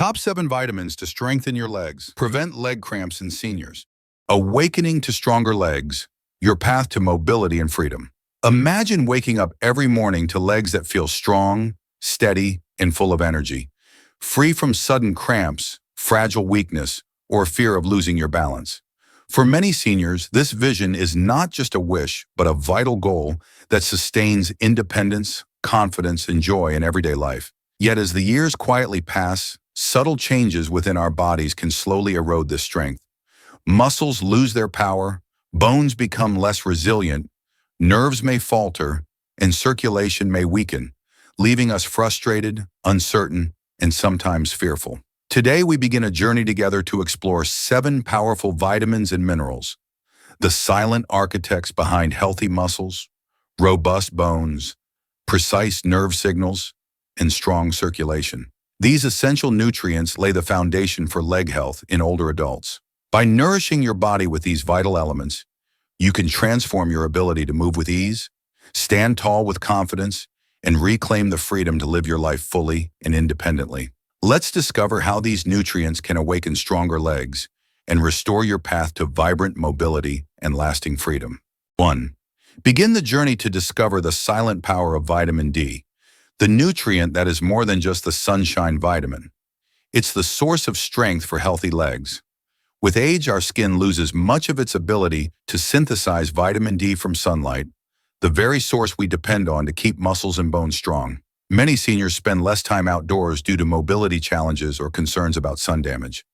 Top 7 vitamins to strengthen your legs. Prevent leg cramps in seniors. Awakening to stronger legs, your path to mobility and freedom. Imagine waking up every morning to legs that feel strong, steady, and full of energy, free from sudden cramps, fragile weakness, or fear of losing your balance. For many seniors, this vision is not just a wish, but a vital goal that sustains independence, confidence, and joy in everyday life. Yet as the years quietly pass, subtle changes within our bodies can slowly erode this strength. Muscles lose their power, bones become less resilient, nerves may falter, and circulation may weaken, leaving us frustrated, uncertain, and sometimes fearful. Today, we begin a journey together to explore 7 powerful vitamins and minerals, the silent architects behind healthy muscles, robust bones, precise nerve signals, and strong circulation. These essential nutrients lay the foundation for leg health in older adults. By nourishing your body with these vital elements, you can transform your ability to move with ease, stand tall with confidence, and reclaim the freedom to live your life fully and independently. Let's discover how these nutrients can awaken stronger legs and restore your path to vibrant mobility and lasting freedom. 1. Begin the journey to discover the silent power of vitamin D, the nutrient that is more than just the sunshine vitamin. It's the source of strength for healthy legs. With age, our skin loses much of its ability to synthesize vitamin D from sunlight, the very source we depend on to keep muscles and bones strong. Many seniors spend less time outdoors due to mobility challenges or concerns about sun damage.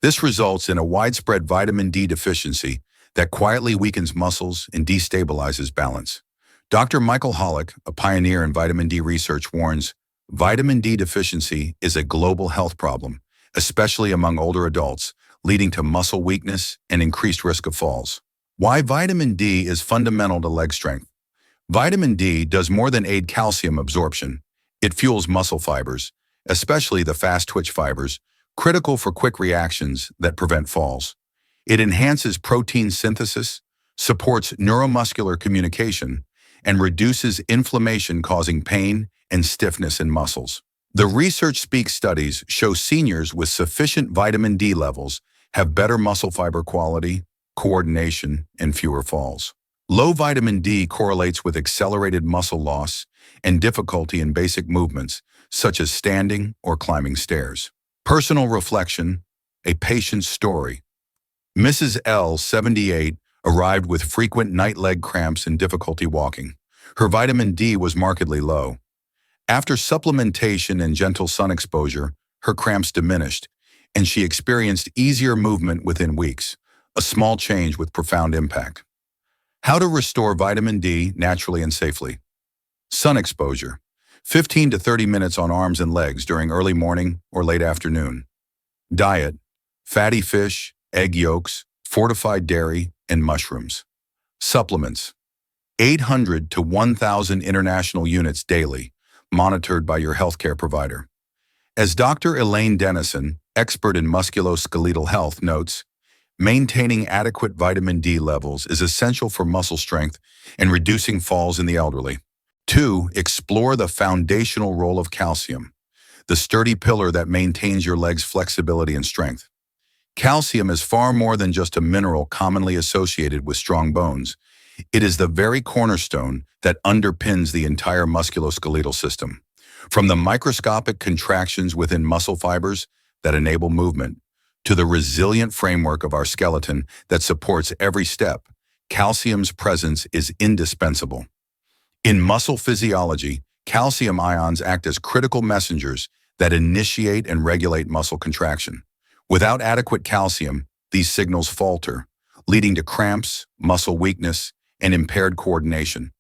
This results in a widespread vitamin D deficiency that quietly weakens muscles and destabilizes balance. Dr. Michael Hollick, a pioneer in vitamin D research, warns vitamin D deficiency is a global health problem, especially among older adults, leading to muscle weakness and increased risk of falls. Why vitamin D is fundamental to leg strength. Vitamin D does more than aid calcium absorption. It fuels muscle fibers, especially the fast-twitch fibers, critical for quick reactions that prevent falls. It enhances protein synthesis, supports neuromuscular communication, and reduces inflammation causing pain and stiffness in muscles. The Research Speaks studies show seniors with sufficient vitamin D levels have better muscle fiber quality, coordination, and fewer falls. Low vitamin D correlates with accelerated muscle loss and difficulty in basic movements, such as standing or climbing stairs. Personal reflection, a patient's story. Mrs. L, 78, arrived with frequent night leg cramps and difficulty walking. Her vitamin D was markedly low. After supplementation and gentle sun exposure, her cramps diminished, and she experienced easier movement within weeks, a small change with profound impact. How to restore vitamin D naturally and safely. Sun exposure. 15 to 30 minutes on arms and legs during early morning or late afternoon. Diet. Fatty fish, egg yolks, fortified dairy, and mushrooms. Supplements. 800 to 1,000 international units daily, monitored by your healthcare provider. As Dr. Elaine Dennison, expert in musculoskeletal health, notes, maintaining adequate vitamin D levels is essential for muscle strength and reducing falls in the elderly. 2. Explore the foundational role of calcium, the sturdy pillar that maintains your legs' flexibility and strength. Calcium is far more than just a mineral commonly associated with strong bones. It is the very cornerstone that underpins the entire musculoskeletal system. From the microscopic contractions within muscle fibers that enable movement, to the resilient framework of our skeleton that supports every step, calcium's presence is indispensable. In muscle physiology, calcium ions act as critical messengers that initiate and regulate muscle contraction. Without adequate calcium, these signals falter, leading to cramps, muscle weakness, and impaired coordination,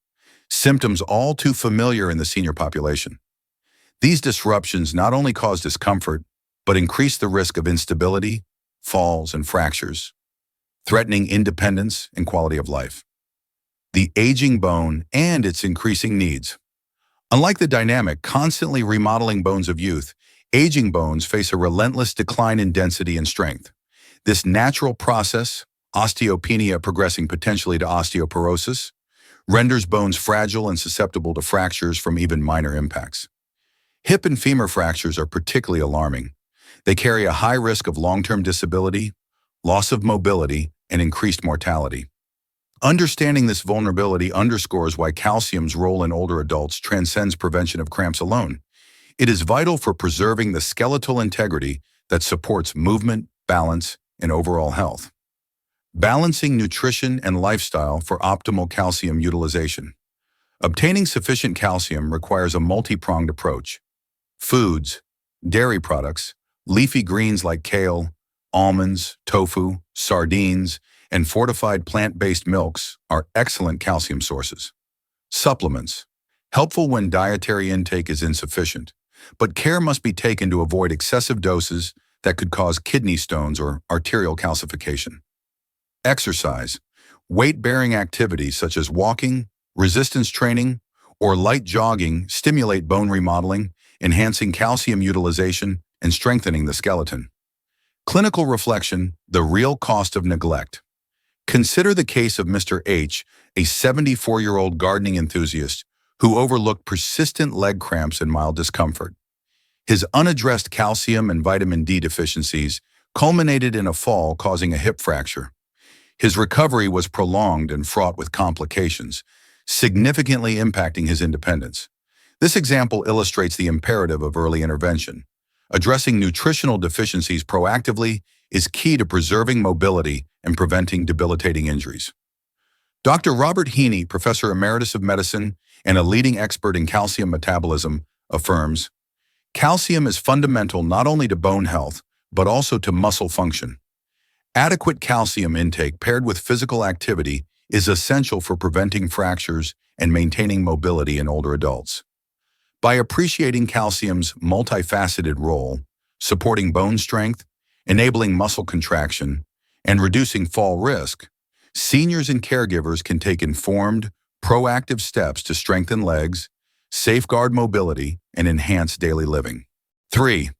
symptoms all too familiar in the senior population. These disruptions not only cause discomfort, but increase the risk of instability, falls, and fractures, threatening independence and quality of life. The aging bone and its increasing needs. Unlike the dynamic, constantly remodeling bones of youth, aging bones face a relentless decline in density and strength. This natural process, osteopenia progressing potentially to osteoporosis, renders bones fragile and susceptible to fractures from even minor impacts. Hip and femur fractures are particularly alarming. They carry a high risk of long-term disability, loss of mobility, and increased mortality. Understanding this vulnerability underscores why calcium's role in older adults transcends prevention of cramps alone. It is vital for preserving the skeletal integrity that supports movement, balance, and overall health. Balancing nutrition and lifestyle for optimal calcium utilization. Obtaining sufficient calcium requires a multi-pronged approach. Foods, dairy products, leafy greens like kale, almonds, tofu, sardines, and fortified plant-based milks are excellent calcium sources. Supplements, helpful when dietary intake is insufficient, but care must be taken to avoid excessive doses that could cause kidney stones or arterial calcification. Exercise, weight-bearing activities such as walking, resistance training, or light jogging stimulate bone remodeling, enhancing calcium utilization and strengthening the skeleton. Clinical reflection, the real cost of neglect. Consider the case of Mr. H, a 74-year-old gardening enthusiast who overlooked persistent leg cramps and mild discomfort. His unaddressed calcium and vitamin D deficiencies culminated in a fall causing a hip fracture. His recovery was prolonged and fraught with complications, significantly impacting his independence. This example illustrates the imperative of early intervention. Addressing nutritional deficiencies proactively is key to preserving mobility and preventing debilitating injuries. Dr. Robert Heaney, Professor Emeritus of Medicine and a leading expert in calcium metabolism, affirms, "Calcium is fundamental not only to bone health, but also to muscle function. Adequate calcium intake paired with physical activity is essential for preventing fractures and maintaining mobility in older adults." By appreciating calcium's multifaceted role, supporting bone strength, enabling muscle contraction, and reducing fall risk, seniors and caregivers can take informed, proactive steps to strengthen legs, safeguard mobility, and enhance daily living. 3.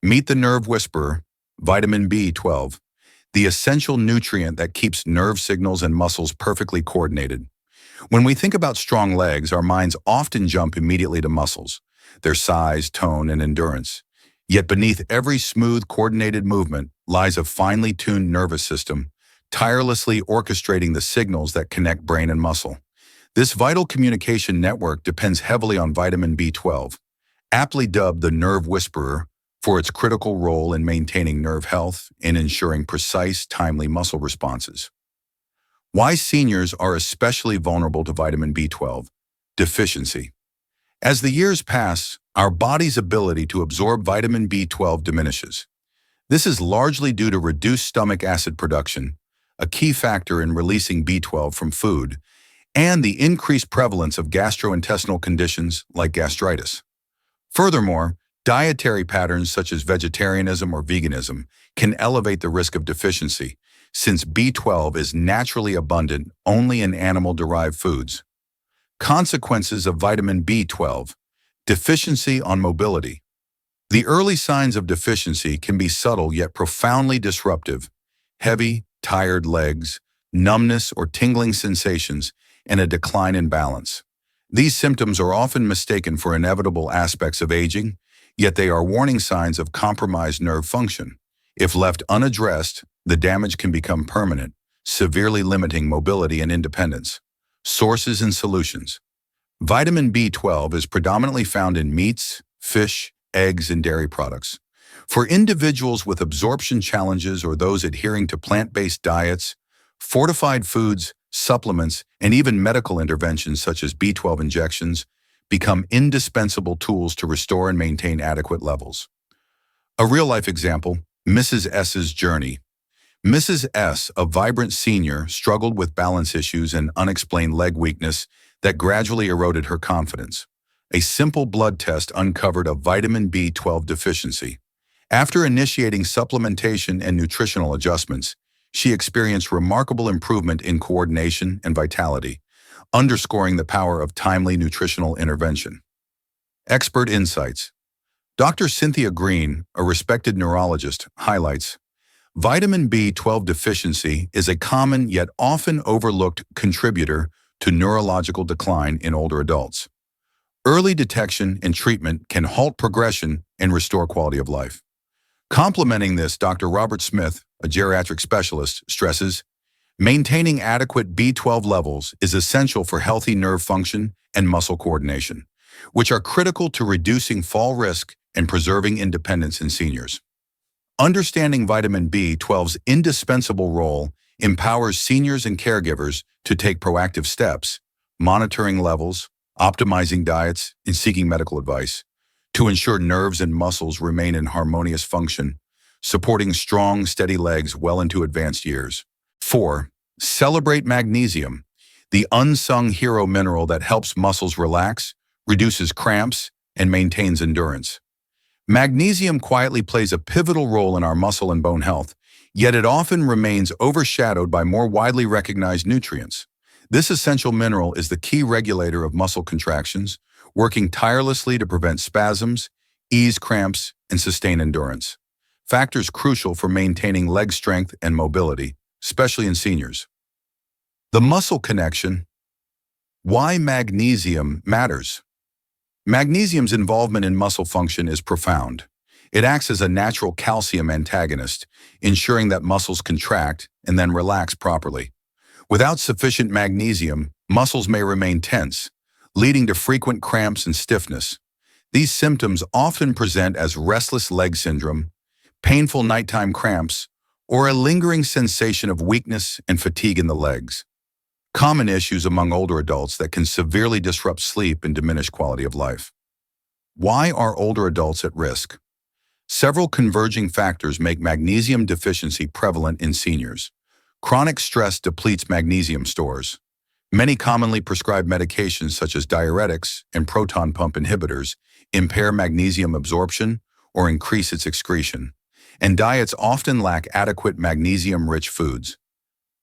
Meet the nerve whisperer, vitamin B12, the essential nutrient that keeps nerve signals and muscles perfectly coordinated. When we think about strong legs, our minds often jump immediately to muscles, their size, tone, and endurance. Yet beneath every smooth, coordinated movement lies a finely tuned nervous system, tirelessly orchestrating the signals that connect brain and muscle. This vital communication network depends heavily on vitamin B12, aptly dubbed the nerve whisperer, for its critical role in maintaining nerve health and ensuring precise, timely muscle responses. Why seniors are especially vulnerable to vitamin B12 deficiency. As the years pass, our body's ability to absorb vitamin B12 diminishes. This is largely due to reduced stomach acid production, a key factor in releasing B12 from food, and the increased prevalence of gastrointestinal conditions like gastritis. Furthermore, dietary patterns such as vegetarianism or veganism can elevate the risk of deficiency, since B12 is naturally abundant only in animal-derived foods. Consequences of vitamin B12 deficiency on mobility. The early signs of deficiency can be subtle yet profoundly disruptive: heavy, tired legs, numbness or tingling sensations, and a decline in balance. These symptoms are often mistaken for inevitable aspects of aging, yet they are warning signs of compromised nerve function. If left unaddressed, the damage can become permanent, severely limiting mobility and independence. Sources and solutions. Vitamin B12 is predominantly found in meats, fish, eggs, and dairy products. For individuals with absorption challenges or those adhering to plant-based diets, fortified foods, supplements, and even medical interventions such as B12 injections become indispensable tools to restore and maintain adequate levels. A real-life example, Mrs. S's journey. Mrs. S, a vibrant senior, struggled with balance issues and unexplained leg weakness that gradually eroded her confidence. A simple blood test uncovered a vitamin B12 deficiency. After initiating supplementation and nutritional adjustments, she experienced remarkable improvement in coordination and vitality, underscoring the power of timely nutritional intervention. Expert insights. Dr. Cynthia Green, a respected neurologist, highlights, vitamin B12 deficiency is a common yet often overlooked contributor to neurological decline in older adults. Early detection and treatment can halt progression and restore quality of life. Complementing this, Dr. Robert Smith, a geriatric specialist, stresses, maintaining adequate B12 levels is essential for healthy nerve function and muscle coordination, which are critical to reducing fall risk and preserving independence in seniors. Understanding vitamin B12's indispensable role empowers seniors and caregivers to take proactive steps, monitoring levels, optimizing diets, and seeking medical advice to ensure nerves and muscles remain in harmonious function, supporting strong, steady legs well into advanced years. 4. Celebrate magnesium, the unsung hero mineral that helps muscles relax, reduces cramps, and maintains endurance. Magnesium quietly plays a pivotal role in our muscle and bone health, yet it often remains overshadowed by more widely recognized nutrients. This essential mineral is the key regulator of muscle contractions, working tirelessly to prevent spasms, ease cramps, and sustain endurance. Factors crucial for maintaining leg strength and mobility, especially in seniors. The muscle connection. Why magnesium matters. Magnesium's involvement in muscle function is profound. It acts as a natural calcium antagonist, ensuring that muscles contract and then relax properly. Without sufficient magnesium, muscles may remain tense, leading to frequent cramps and stiffness. These symptoms often present as restless leg syndrome, painful nighttime cramps, or a lingering sensation of weakness and fatigue in the legs. Common issues among older adults that can severely disrupt sleep and diminish quality of life. Why are older adults at risk? Several converging factors make magnesium deficiency prevalent in seniors. Chronic stress depletes magnesium stores. Many commonly prescribed medications such as diuretics and proton pump inhibitors impair magnesium absorption or increase its excretion, and diets often lack adequate magnesium-rich foods.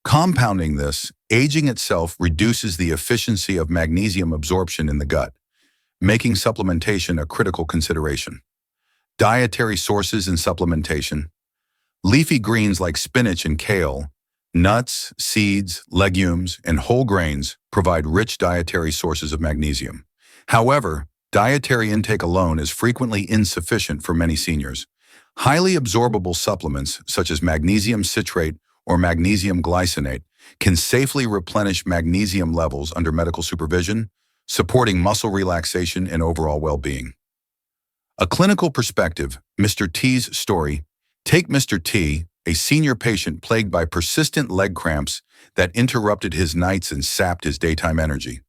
Compounding this, aging itself reduces the efficiency of magnesium absorption in the gut, making supplementation a critical consideration. Dietary sources and supplementation. Leafy greens like spinach and kale, nuts, seeds, legumes, and whole grains provide rich dietary sources of magnesium. However, dietary intake alone is frequently insufficient for many seniors. Highly absorbable supplements such as magnesium citrate or magnesium glycinate can safely replenish magnesium levels under medical supervision, supporting muscle relaxation and overall well-being. A clinical perspective, Mr. T's story. Take Mr. T, a senior patient plagued by persistent leg cramps that interrupted his nights and sapped his daytime energy.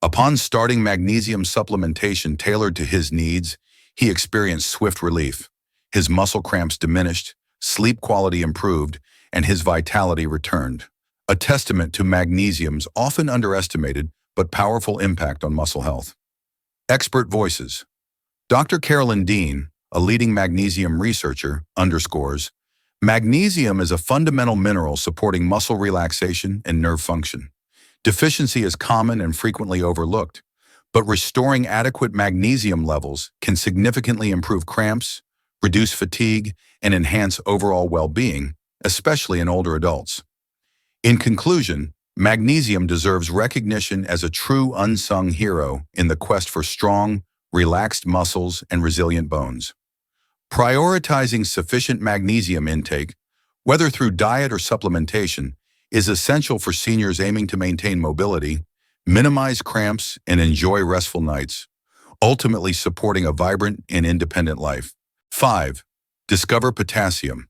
Upon starting magnesium supplementation tailored to his needs, he experienced swift relief. His muscle cramps diminished, sleep quality improved, and his vitality returned. A testament to magnesium's often underestimated but powerful impact on muscle health. Expert voices. Dr. Carolyn Dean, a leading magnesium researcher, underscores, magnesium is a fundamental mineral supporting muscle relaxation and nerve function. Deficiency is common and frequently overlooked, but restoring adequate magnesium levels can significantly improve cramps, reduce fatigue, and enhance overall well-being, especially in older adults. In conclusion, magnesium deserves recognition as a true unsung hero in the quest for strong, relaxed muscles and resilient bones. Prioritizing sufficient magnesium intake, whether through diet or supplementation, is essential for seniors aiming to maintain mobility, minimize cramps, and enjoy restful nights, ultimately supporting a vibrant and independent life. 5. Discover potassium,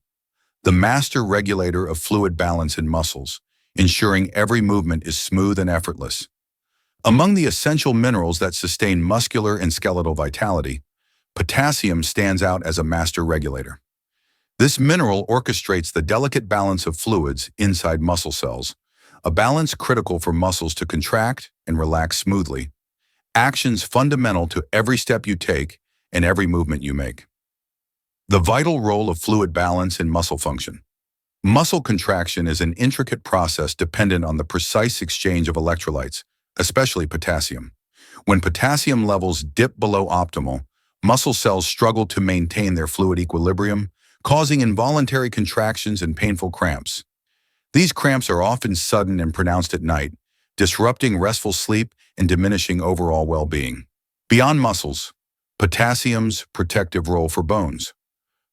the master regulator of fluid balance in muscles, ensuring every movement is smooth and effortless. Among the essential minerals that sustain muscular and skeletal vitality, potassium stands out as a master regulator. This mineral orchestrates the delicate balance of fluids inside muscle cells, a balance critical for muscles to contract and relax smoothly, actions fundamental to every step you take and every movement you make. The vital role of fluid balance in muscle function. Muscle contraction is an intricate process dependent on the precise exchange of electrolytes, especially potassium. When potassium levels dip below optimal, muscle cells struggle to maintain their fluid equilibrium, causing involuntary contractions and painful cramps. These cramps are often sudden and pronounced at night, disrupting restful sleep and diminishing overall well-being. Beyond muscles, potassium's protective role for bones.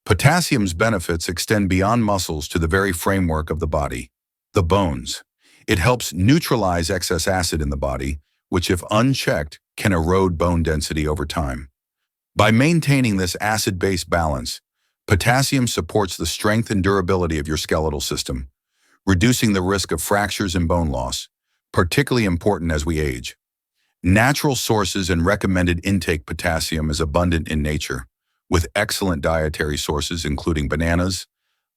Potassium's benefits extend beyond muscles to the very framework of the body, the bones. It helps neutralize excess acid in the body, which if unchecked can erode bone density over time. By maintaining this acid-base balance, potassium supports the strength and durability of your skeletal system, reducing the risk of fractures and bone loss, particularly important as we age. Natural sources and recommended intake potassium is abundant in nature, with excellent dietary sources including bananas,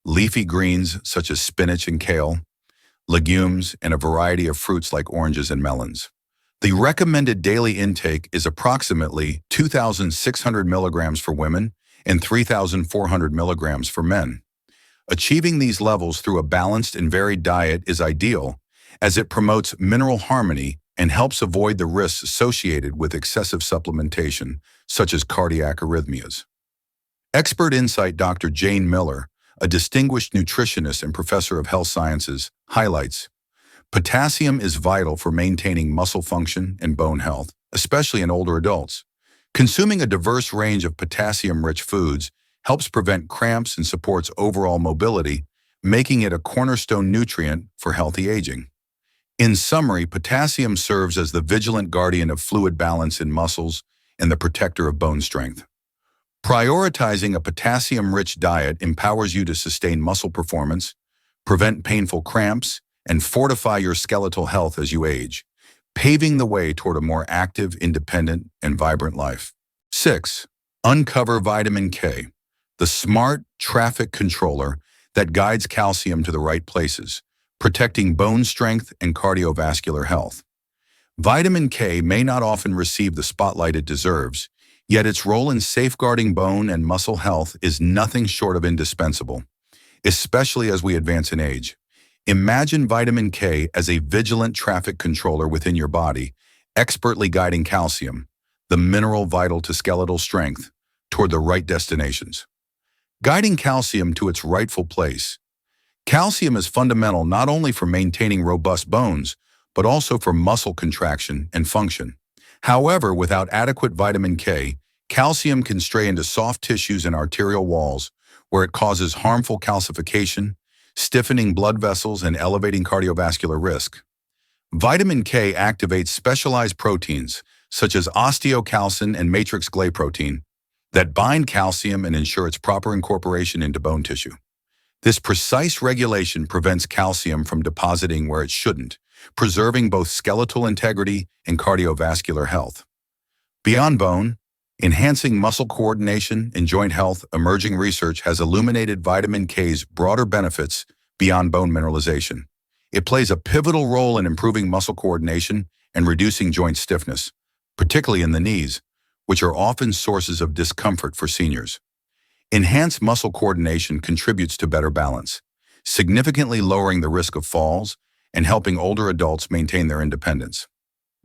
leafy greens such as spinach and kale, legumes, and a variety of fruits like oranges and melons. The recommended daily intake is approximately 2,600 milligrams for women and 3,400 milligrams for men. Achieving these levels through a balanced and varied diet is ideal, as it promotes mineral harmony and helps avoid the risks associated with excessive supplementation, such as cardiac arrhythmias. Expert Insight Dr. Jane Miller, a distinguished nutritionist and professor of health sciences, highlights, potassium is vital for maintaining muscle function and bone health, especially in older adults. Consuming a diverse range of potassium-rich foods helps prevent cramps and supports overall mobility, making it a cornerstone nutrient for healthy aging. In summary, potassium serves as the vigilant guardian of fluid balance in muscles and the protector of bone strength. Prioritizing a potassium-rich diet empowers you to sustain muscle performance, prevent painful cramps, and fortify your skeletal health as you age, paving the way toward a more active, independent, and vibrant life. 6. Uncover vitamin K, the smart traffic controller that guides calcium to the right places, protecting bone strength and cardiovascular health. Vitamin K may not often receive the spotlight it deserves, yet its role in safeguarding bone and muscle health is nothing short of indispensable, especially as we advance in age. Imagine vitamin K as a vigilant traffic controller within your body, expertly guiding calcium, the mineral vital to skeletal strength, toward the right destinations. Guiding calcium to its rightful place. Calcium is fundamental not only for maintaining robust bones, but also for muscle contraction and function. However, without adequate vitamin K, calcium can stray into soft tissues and arterial walls, where it causes harmful calcification, stiffening blood vessels, and elevating cardiovascular risk. Vitamin K activates specialized proteins, such as osteocalcin and matrix Glay protein, that bind calcium and ensure its proper incorporation into bone tissue. This precise regulation prevents calcium from depositing where it shouldn't, preserving both skeletal integrity and cardiovascular health. Beyond bone, enhancing muscle coordination and joint health, emerging research has illuminated vitamin K's broader benefits beyond bone mineralization. It plays a pivotal role in improving muscle coordination and reducing joint stiffness, particularly in the knees, which are often sources of discomfort for seniors. Enhanced muscle coordination contributes to better balance, significantly lowering the risk of falls and helping older adults maintain their independence.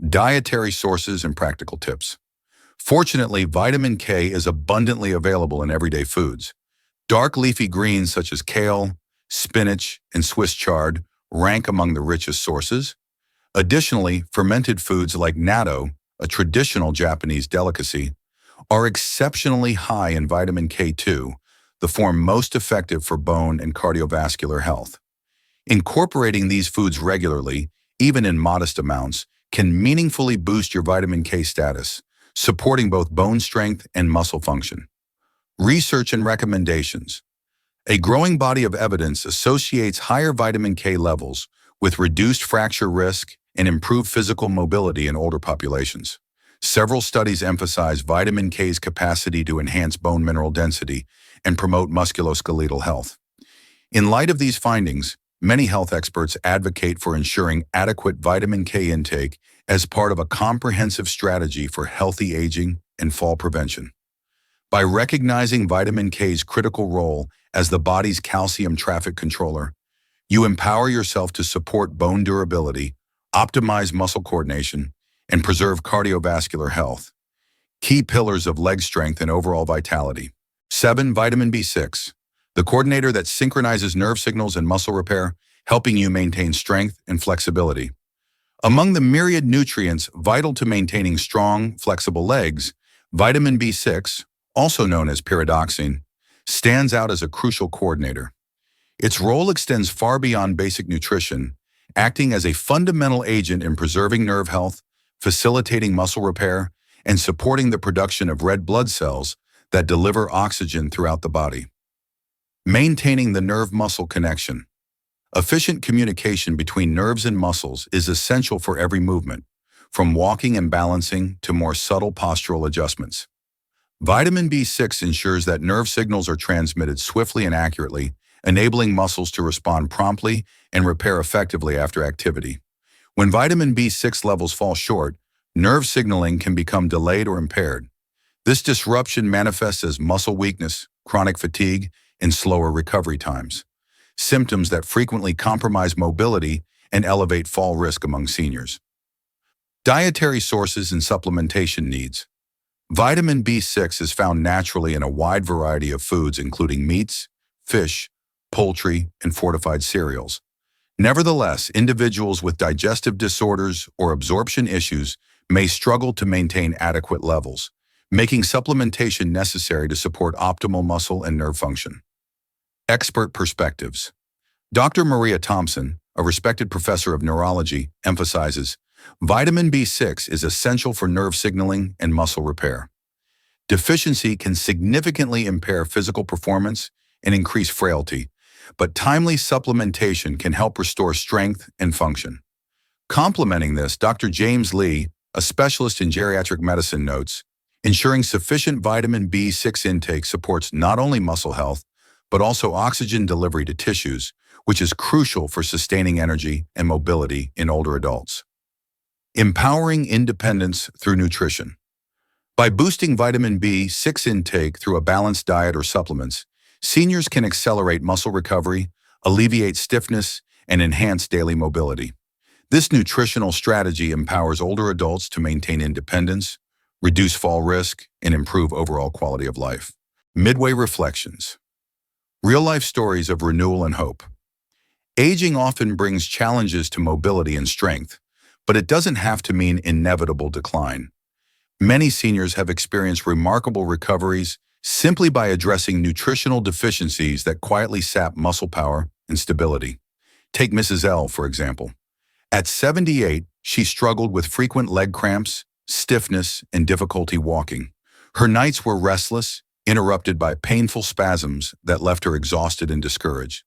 Dietary sources and practical tips. Fortunately, vitamin K is abundantly available in everyday foods. Dark leafy greens such as kale, spinach, and Swiss chard rank among the richest sources. Additionally, fermented foods like natto, a traditional Japanese delicacy, are exceptionally high in vitamin K2, the form most effective for bone and cardiovascular health. Incorporating these foods regularly, even in modest amounts, can meaningfully boost your vitamin K status, supporting both bone strength and muscle function. Research and recommendations. A growing body of evidence associates higher vitamin K levels with reduced fracture risk and improved physical mobility in older populations. Several studies emphasize vitamin K's capacity to enhance bone mineral density and promote musculoskeletal health. In light of these findings, many health experts advocate for ensuring adequate vitamin K intake as part of a comprehensive strategy for healthy aging and fall prevention. By recognizing vitamin K's critical role as the body's calcium traffic controller, you empower yourself to support bone durability, optimize muscle coordination, and preserve cardiovascular health, key pillars of leg strength and overall vitality. 7. Vitamin B6, the coordinator that synchronizes nerve signals and muscle repair, helping you maintain strength and flexibility. Among the myriad nutrients vital to maintaining strong, flexible legs, vitamin B6, also known as pyridoxine, stands out as a crucial coordinator. Its role extends far beyond basic nutrition, acting as a fundamental agent in preserving nerve health, facilitating muscle repair, and supporting the production of red blood cells that deliver oxygen throughout the body. Maintaining the nerve-muscle connection. Efficient communication between nerves and muscles is essential for every movement, from walking and balancing to more subtle postural adjustments. Vitamin B6 ensures that nerve signals are transmitted swiftly and accurately, enabling muscles to respond promptly and repair effectively after activity. When vitamin B6 levels fall short, nerve signaling can become delayed or impaired. This disruption manifests as muscle weakness, chronic fatigue, and slower recovery times, symptoms that frequently compromise mobility and elevate fall risk among seniors. Dietary sources and supplementation needs. Vitamin B6 is found naturally in a wide variety of foods, including meats, fish, poultry, and fortified cereals. Nevertheless, individuals with digestive disorders or absorption issues may struggle to maintain adequate levels, making supplementation necessary to support optimal muscle and nerve function. Expert perspectives. Dr. Maria Thompson, a respected professor of neurology, emphasizes vitamin B6 is essential for nerve signaling and muscle repair. Deficiency can significantly impair physical performance and increase frailty, but timely supplementation can help restore strength and function. Complementing this, Dr. James Lee, a specialist in geriatric medicine, notes, ensuring sufficient vitamin B6 intake supports not only muscle health, but also oxygen delivery to tissues, which is crucial for sustaining energy and mobility in older adults. Empowering independence through nutrition. By boosting vitamin B6 intake through a balanced diet or supplements, seniors can accelerate muscle recovery, alleviate stiffness, and enhance daily mobility. This nutritional strategy empowers older adults to maintain independence, reduce fall risk, and improve overall quality of life. Midway reflections. Real-life stories of renewal and hope. Aging often brings challenges to mobility and strength, but it doesn't have to mean inevitable decline. Many seniors have experienced remarkable recoveries simply by addressing nutritional deficiencies that quietly sap muscle power and stability. Take Mrs. L, for example. At 78, she struggled with frequent leg cramps, stiffness, and difficulty walking. Her nights were restless, interrupted by painful spasms that left her exhausted and discouraged.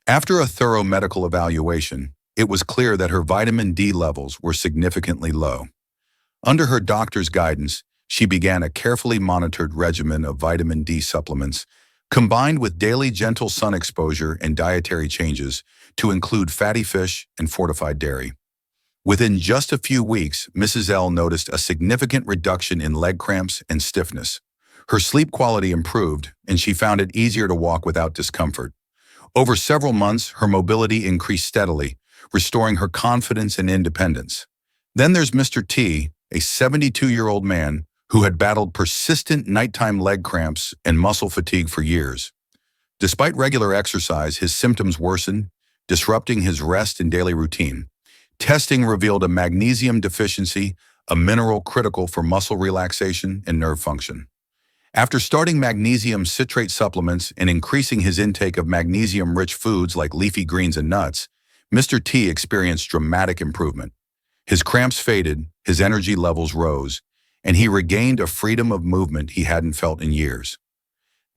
After a thorough medical evaluation, it was clear that her vitamin D levels were significantly low. Under her doctor's guidance, she began a carefully monitored regimen of vitamin D supplements, combined with daily gentle sun exposure and dietary changes to include fatty fish and fortified dairy. Within just a few weeks, Mrs. L noticed a significant reduction in leg cramps and stiffness. Her sleep quality improved, and she found it easier to walk without discomfort. Over several months, her mobility increased steadily, restoring her confidence and independence. Then there's Mr. T, a 72-year-old man who had battled persistent nighttime leg cramps and muscle fatigue for years. Despite regular exercise, his symptoms worsened, disrupting his rest and daily routine. Testing revealed a magnesium deficiency, a mineral critical for muscle relaxation and nerve function. After starting magnesium citrate supplements and increasing his intake of magnesium-rich foods like leafy greens and nuts, Mr. T experienced dramatic improvement. His cramps faded, his energy levels rose, and he regained a freedom of movement he hadn't felt in years.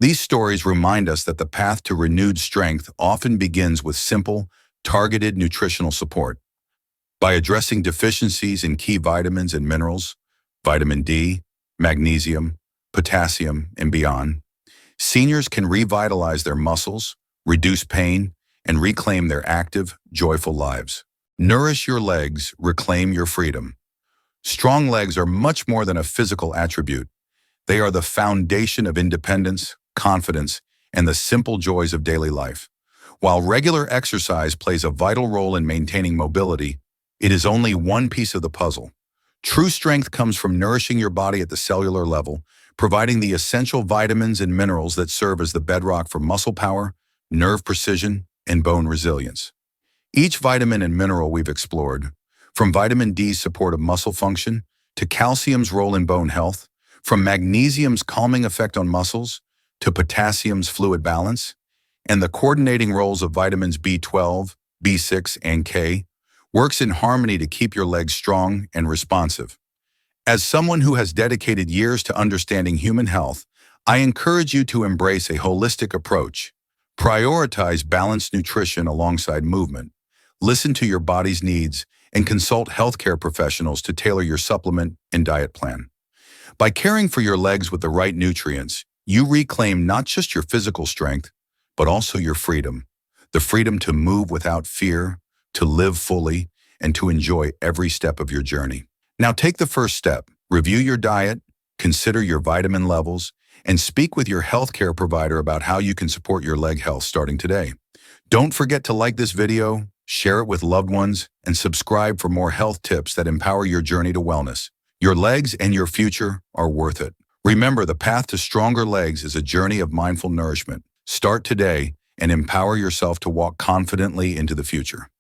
These stories remind us that the path to renewed strength often begins with simple, targeted nutritional support. By addressing deficiencies in key vitamins and minerals, vitamin D, magnesium, potassium, and beyond, seniors can revitalize their muscles, reduce pain, and reclaim their active, joyful lives. Nourish your legs, reclaim your freedom. Strong legs are much more than a physical attribute. They are the foundation of independence, confidence, and the simple joys of daily life. While regular exercise plays a vital role in maintaining mobility, it is only one piece of the puzzle. True strength comes from nourishing your body at the cellular level, providing the essential vitamins and minerals that serve as the bedrock for muscle power, nerve precision, and bone resilience. Each vitamin and mineral we've explored, from vitamin D's support of muscle function to calcium's role in bone health, from magnesium's calming effect on muscles to potassium's fluid balance, and the coordinating roles of vitamins B12, B6, and K works in harmony to keep your legs strong and responsive. As someone who has dedicated years to understanding human health, I encourage you to embrace a holistic approach. Prioritize balanced nutrition alongside movement. Listen to your body's needs and consult healthcare professionals to tailor your supplement and diet plan. By caring for your legs with the right nutrients, you reclaim not just your physical strength, but also your freedom. The freedom to move without fear, to live fully, and to enjoy every step of your journey. Now take the first step. Review your diet, consider your vitamin levels, and speak with your healthcare provider about how you can support your leg health starting today. Don't forget to like this video, share it with loved ones, and subscribe for more health tips that empower your journey to wellness. Your legs and your future are worth it. Remember, the path to stronger legs is a journey of mindful nourishment. Start today and empower yourself to walk confidently into the future.